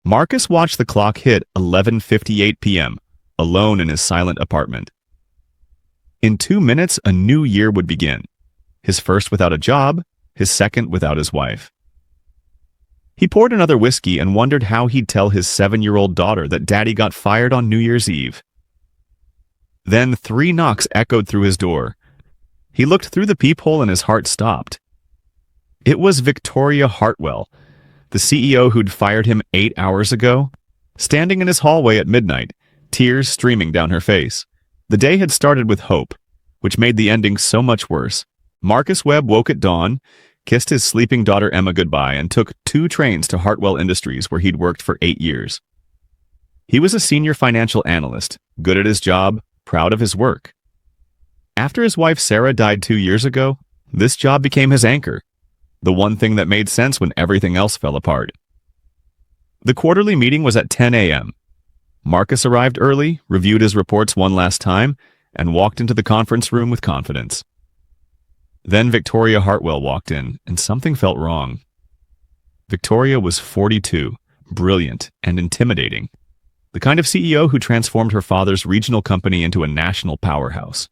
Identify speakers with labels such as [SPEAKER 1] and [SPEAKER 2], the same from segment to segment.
[SPEAKER 1] Marcus watched the clock hit 11:58 p.m., alone in his silent apartment. In 2 minutes, a new year would begin. His first without a job, his second without his wife. He poured another whiskey and wondered how he'd tell his 7-year-old daughter that Daddy got fired on New Year's Eve. Then 3 knocks echoed through his door. He looked through the peephole and his heart stopped. It was Victoria Hartwell, the CEO who'd fired him 8 hours ago, standing in his hallway at midnight, tears streaming down her face. The day had started with hope, which made the ending so much worse. Marcus Webb woke at dawn, kissed his sleeping daughter Emma goodbye, and took 2 trains to Hartwell Industries, where he'd worked for 8 years. He was a senior financial analyst, good at his job, proud of his work. After his wife Sarah died 2 years ago, this job became his anchor, the one thing that made sense when everything else fell apart. The quarterly meeting was at 10 a.m. Marcus arrived early, reviewed his reports one last time, and walked into the conference room with confidence. Then Victoria Hartwell walked in, and something felt wrong. Victoria was 42, brilliant, and intimidating, the kind of CEO who transformed her father's regional company into a national powerhouse.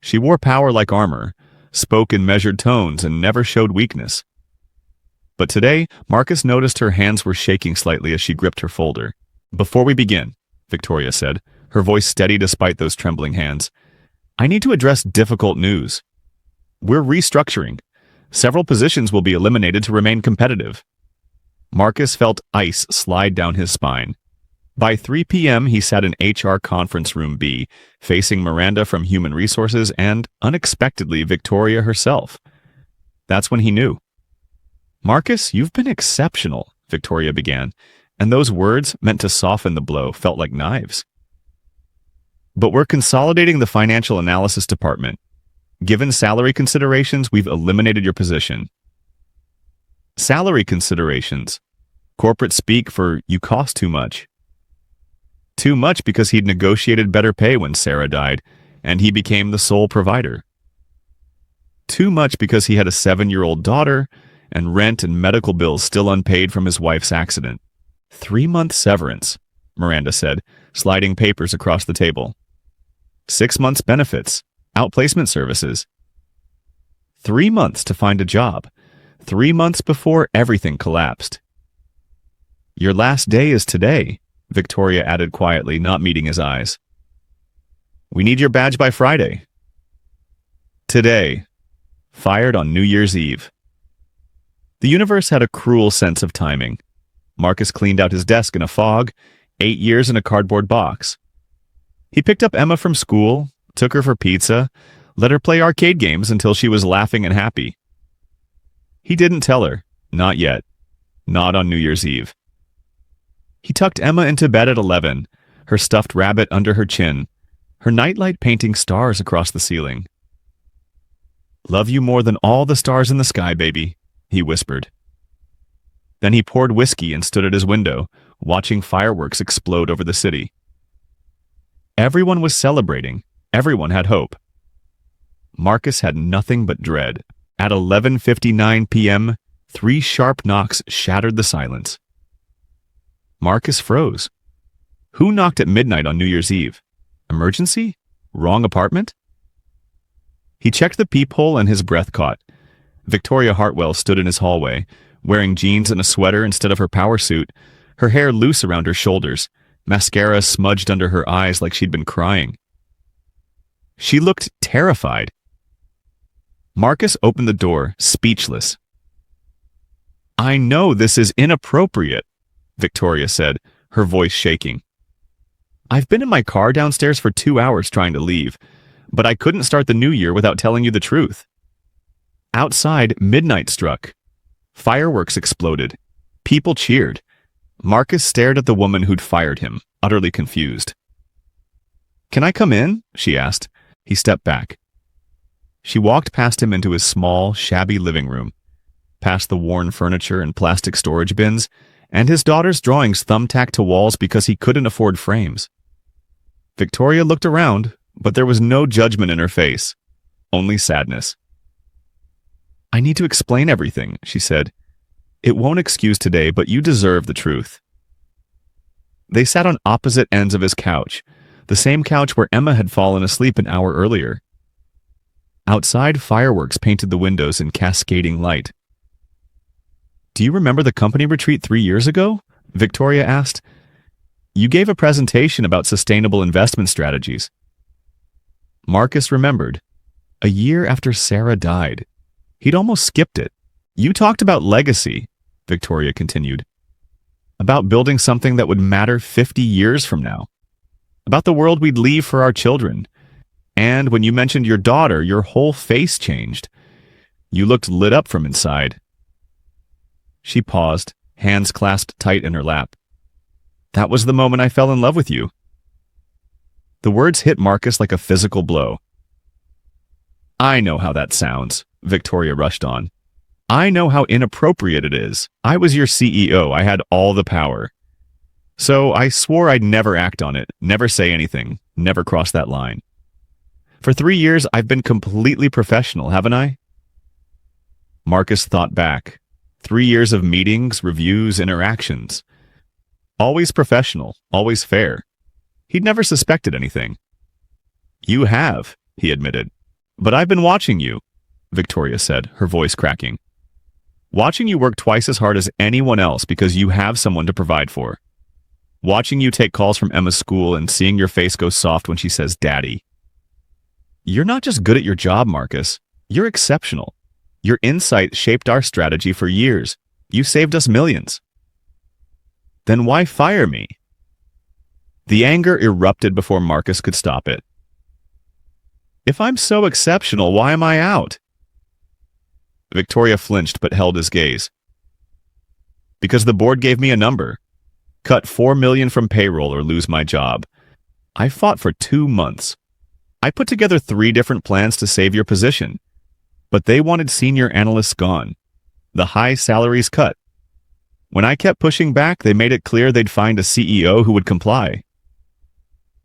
[SPEAKER 1] She wore power like armor, spoke in measured tones, and never showed weakness. But today, Marcus noticed her hands were shaking slightly as she gripped her folder. "Before we begin," Victoria said, her voice steady despite those trembling hands, "I need to address difficult news. We're restructuring. Several positions will be eliminated to remain competitive." Marcus felt ice slide down his spine. By 3 p.m., he sat in HR Conference Room B, facing Miranda from Human Resources and, unexpectedly, Victoria herself. That's when he knew. "Marcus, you've been exceptional," Victoria began, and those words, meant to soften the blow, felt like knives. "But we're consolidating the financial analysis department. Given salary considerations, we've eliminated your position." Salary considerations. Corporate speak for "you cost too much." Too much because he'd negotiated better pay when Sarah died, and he became the sole provider. Too much because he had a 7-year-old daughter, and rent and medical bills still unpaid from his wife's accident. 3-month severance, Miranda said, sliding papers across the table. 6 months benefits, outplacement services. 3 months to find a job. 3 months before everything collapsed. "Your last day is today," Victoria added quietly, not meeting his eyes. "We need your badge by Friday." Today. Fired on New Year's Eve. The universe had a cruel sense of timing. Marcus cleaned out his desk in a fog, 8 years in a cardboard box. He picked up Emma from school, took her for pizza, let her play arcade games until she was laughing and happy. He didn't tell her, not yet, not on New Year's Eve. He tucked Emma into bed at 11, her stuffed rabbit under her chin, her nightlight painting stars across the ceiling. "Love you more than all the stars in the sky, baby," he whispered. Then he poured whiskey and stood at his window, watching fireworks explode over the city. Everyone was celebrating. Everyone had hope. Marcus had nothing but dread. At 11:59 p.m., 3 sharp knocks shattered the silence. Marcus froze. Who knocked at midnight on New Year's Eve? Emergency? Wrong apartment? He checked the peephole and his breath caught. Victoria Hartwell stood in his hallway, wearing jeans and a sweater instead of her power suit, her hair loose around her shoulders, mascara smudged under her eyes like she'd been crying. She looked terrified. Marcus opened the door, speechless. "I know this is inappropriate," Victoria said, her voice shaking. "I've been in my car downstairs for 2 hours trying to leave, but I couldn't start the new year without telling you the truth." Outside, midnight struck. Fireworks exploded. People cheered. Marcus stared at the woman who'd fired him, utterly confused. "Can I come in?" she asked. He stepped back. She walked past him into his small, shabby living room, past the worn furniture and plastic storage bins, and his daughter's drawings thumbtacked to walls because he couldn't afford frames. Victoria looked around, but there was no judgment in her face, only sadness. "I need to explain everything," she said. "It won't excuse today, but you deserve the truth." They sat on opposite ends of his couch, the same couch where Emma had fallen asleep an hour earlier. Outside, fireworks painted the windows in cascading light. "Do you remember the company retreat 3 years ago?" Victoria asked. "You gave a presentation about sustainable investment strategies." Marcus remembered. A year after Sarah died. He'd almost skipped it. "You talked about legacy," Victoria continued. "About building something that would matter 50 years from now. About the world we'd leave for our children. And when you mentioned your daughter, your whole face changed. You looked lit up from inside." She paused, hands clasped tight in her lap. "That was the moment I fell in love with you." The words hit Marcus like a physical blow. "I know how that sounds," Victoria rushed on. "I know how inappropriate it is. I was your CEO. I had all the power. So I swore I'd never act on it, never say anything, never cross that line. For 3 years, I've been completely professional, haven't I?" Marcus thought back. 3 years of meetings, reviews, interactions. Always professional, always fair. He'd never suspected anything. "You have," he admitted. "But I've been watching you," Victoria said, her voice cracking. "Watching you work twice as hard as anyone else because you have someone to provide for. Watching you take calls from Emma's school and seeing your face go soft when she says daddy. You're not just good at your job, Marcus. You're exceptional. Your insight shaped our strategy for years. You saved us millions." "Then why fire me?" The anger erupted before Marcus could stop it. "If I'm so exceptional, why am I out?" Victoria flinched but held his gaze. "Because the board gave me a number. Cut $4 million from payroll or lose my job. I fought for 2 months. I put together 3 different plans to save your position. But they wanted senior analysts gone. The high salaries cut. When I kept pushing back, they made it clear they'd find a CEO who would comply.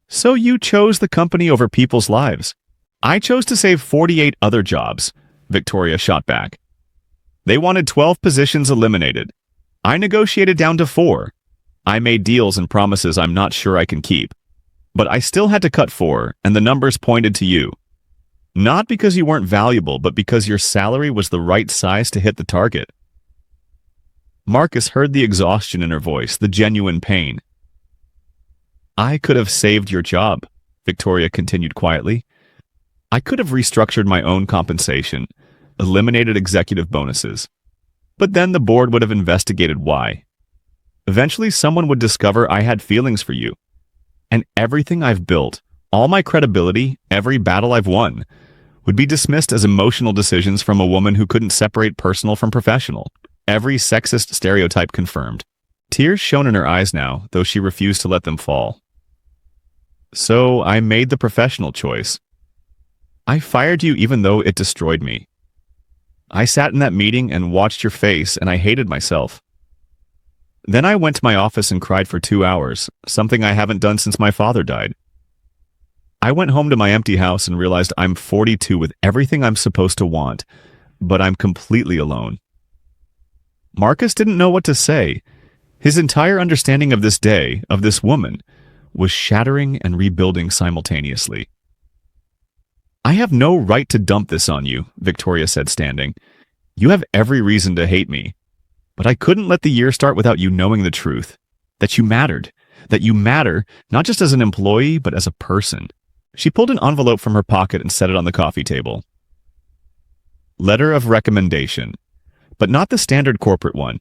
[SPEAKER 1] So you chose the company over people's lives. I chose to save 48 other jobs," Victoria shot back. "They wanted 12 positions eliminated. I negotiated down to 4. I made deals and promises I'm not sure I can keep. But I still had to cut 4, and the numbers pointed to you. Not because you weren't valuable, but because your salary was the right size to hit the target." Marcus heard the exhaustion in her voice, the genuine pain. "I could have saved your job," Victoria continued quietly. "I could have restructured my own compensation, eliminated executive bonuses. But then the board would have investigated why. Eventually, someone would discover I had feelings for you. And everything I've built, all my credibility, every battle I've won, would be dismissed as emotional decisions from a woman who couldn't separate personal from professional. Every sexist stereotype confirmed." Tears shone in her eyes now, though she refused to let them fall. "So I made the professional choice. I fired you even though it destroyed me. I sat in that meeting and watched your face, and I hated myself. Then I went to my office and cried for 2 hours, something I haven't done since my father died. I went home to my empty house and realized I'm 42 with everything I'm supposed to want, but I'm completely alone." Marcus didn't know what to say. His entire understanding of this day, of this woman, was shattering and rebuilding simultaneously. "I have no right to dump this on you," Victoria said, standing. "You have every reason to hate me. But I couldn't let the year start without you knowing the truth. That you mattered. That you matter, not just as an employee, but as a person." She pulled an envelope from her pocket and set it on the coffee table. "Letter of recommendation. But not the standard corporate one.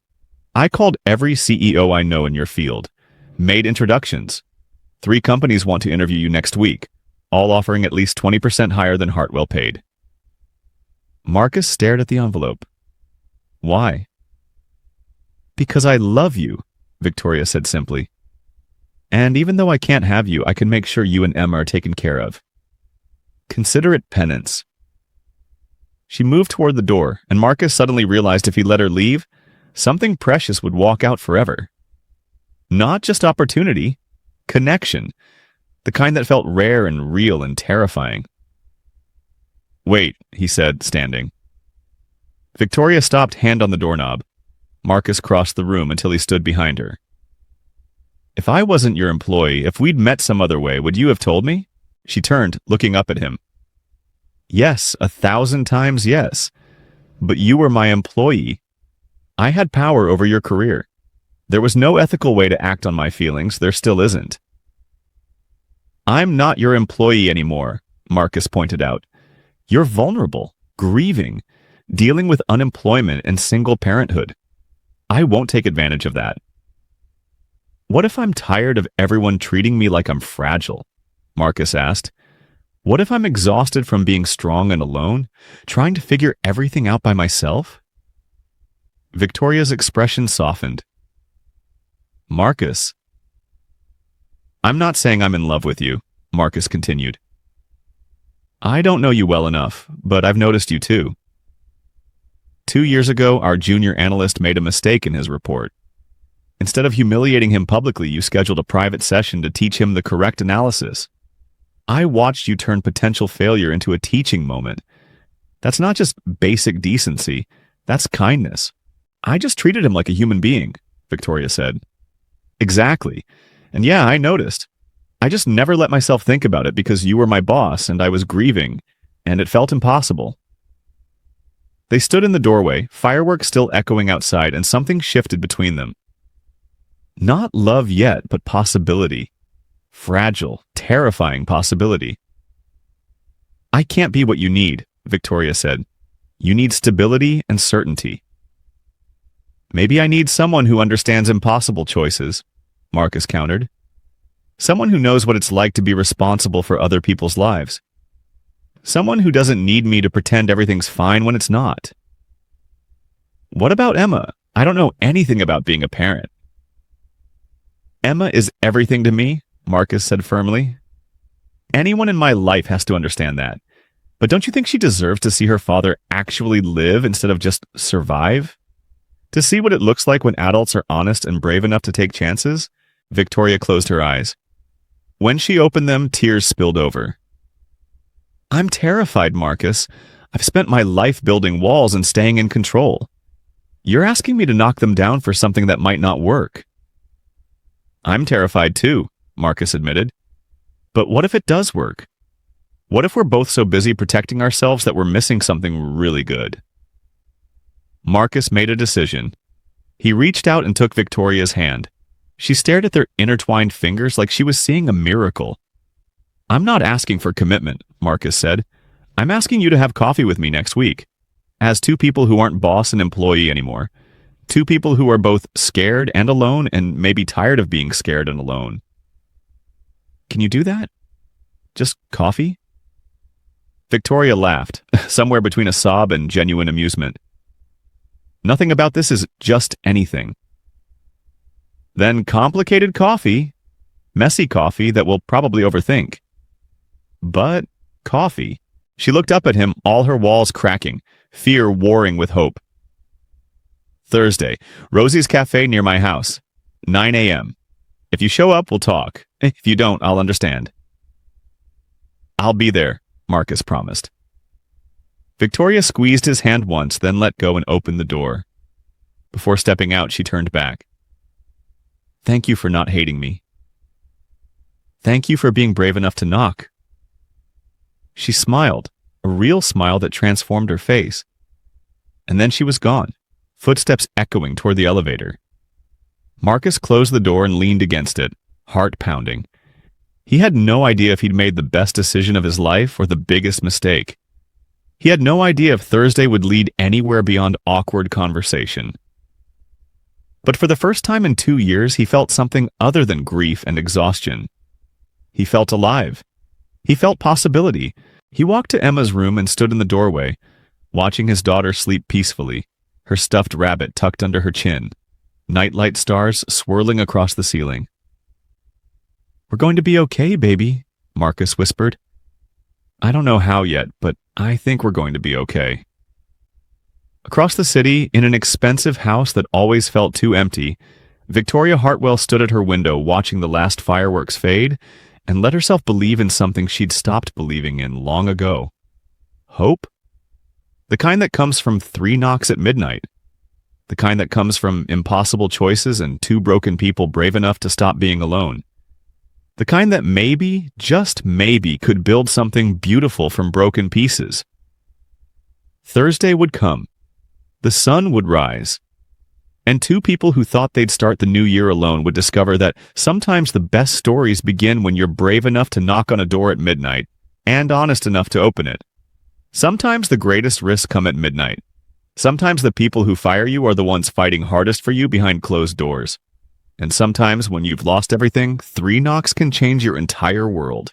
[SPEAKER 1] I called every CEO I know in your field. Made introductions. 3 companies want to interview you next week, all offering at least 20% higher than Hartwell paid." Marcus stared at the envelope. "Why?" "Because I love you," Victoria said simply. "And even though I can't have you, I can make sure you and Emma are taken care of. Consider it penance." She moved toward the door, and Marcus suddenly realized if he let her leave, something precious would walk out forever. Not just opportunity, connection, the kind that felt rare and real and terrifying. "Wait," he said, standing. Victoria stopped, hand on the doorknob. Marcus crossed the room until he stood behind her. If I wasn't your employee, if we'd met some other way, would you have told me? She turned, looking up at him. Yes, 1,000 times yes. But you were my employee. I had power over your career. There was no ethical way to act on my feelings. There still isn't. I'm not your employee anymore, Marcus pointed out. You're vulnerable, grieving, dealing with unemployment and single parenthood. I won't take advantage of that. What if I'm tired of everyone treating me like I'm fragile? Marcus asked. What if I'm exhausted from being strong and alone, trying to figure everything out by myself? Victoria's expression softened. Marcus. I'm not saying I'm in love with you, Marcus continued. I don't know you well enough, but I've noticed you too. 2 years ago, our junior analyst made a mistake in his report. Instead of humiliating him publicly, you scheduled a private session to teach him the correct analysis. I watched you turn potential failure into a teaching moment. That's not just basic decency, that's kindness. I just treated him like a human being, Victoria said. Exactly. And yeah, I noticed. I just never let myself think about it because you were my boss and I was grieving, and it felt impossible. They stood in the doorway, fireworks still echoing outside, and something shifted between them. Not love yet, but possibility. Fragile, terrifying possibility. I can't be what you need, Victoria said. You need stability and certainty. Maybe I need someone who understands impossible choices, Marcus countered. Someone who knows what it's like to be responsible for other people's lives. Someone who doesn't need me to pretend everything's fine when it's not. What about Emma? I don't know anything about being a parent. Emma is everything to me, Marcus said firmly. Anyone in my life has to understand that. But don't you think she deserves to see her father actually live instead of just survive? To see what it looks like when adults are honest and brave enough to take chances? Victoria closed her eyes. When she opened them, tears spilled over. I'm terrified, Marcus. I've spent my life building walls and staying in control. You're asking me to knock them down for something that might not work. I'm terrified too, Marcus admitted. But what if it does work? What if we're both so busy protecting ourselves that we're missing something really good? Marcus made a decision. He reached out and took Victoria's hand. She stared at their intertwined fingers like she was seeing a miracle. I'm not asking for commitment, Marcus said. I'm asking you to have coffee with me next week. As two people who aren't boss and employee anymore. Two people who are both scared and alone and maybe tired of being scared and alone. Can you do that? Just coffee? Victoria laughed, somewhere between a sob and genuine amusement. Nothing about this is just anything. Then complicated coffee, messy coffee that we'll probably overthink. But coffee. She looked up at him, all her walls cracking, fear warring with hope. Thursday, Rosie's Cafe near my house, 9 a.m. If you show up, we'll talk. If you don't, I'll understand. I'll be there, Marcus promised. Victoria squeezed his hand once, then let go and opened the door. Before stepping out, she turned back. Thank you for not hating me. Thank you for being brave enough to knock. She smiled, a real smile that transformed her face. And then she was gone, footsteps echoing toward the elevator. Marcus closed the door and leaned against it, heart pounding. He had no idea if he'd made the best decision of his life or the biggest mistake. He had no idea if Thursday would lead anywhere beyond awkward conversation. But for the first time in 2 years, he felt something other than grief and exhaustion. He felt alive. He felt possibility. He walked to Emma's room and stood in the doorway, watching his daughter sleep peacefully, her stuffed rabbit tucked under her chin, nightlight stars swirling across the ceiling. We're going to be okay, baby, Marcus whispered. I don't know how yet, but I think we're going to be okay. Across the city, in an expensive house that always felt too empty, Victoria Hartwell stood at her window watching the last fireworks fade and let herself believe in something she'd stopped believing in long ago. Hope? The kind that comes from 3 knocks at midnight. the kind that comes from impossible choices and two broken people brave enough to stop being alone. The kind that maybe, just maybe, could build something beautiful from broken pieces. Thursday would come. The sun would rise. And two people who thought they'd start the new year alone would discover that sometimes the best stories begin when you're brave enough to knock on a door at midnight and honest enough to open it. Sometimes the greatest risks come at midnight. Sometimes the people who fire you are the ones fighting hardest for you behind closed doors. And sometimes when you've lost everything, 3 knocks can change your entire world.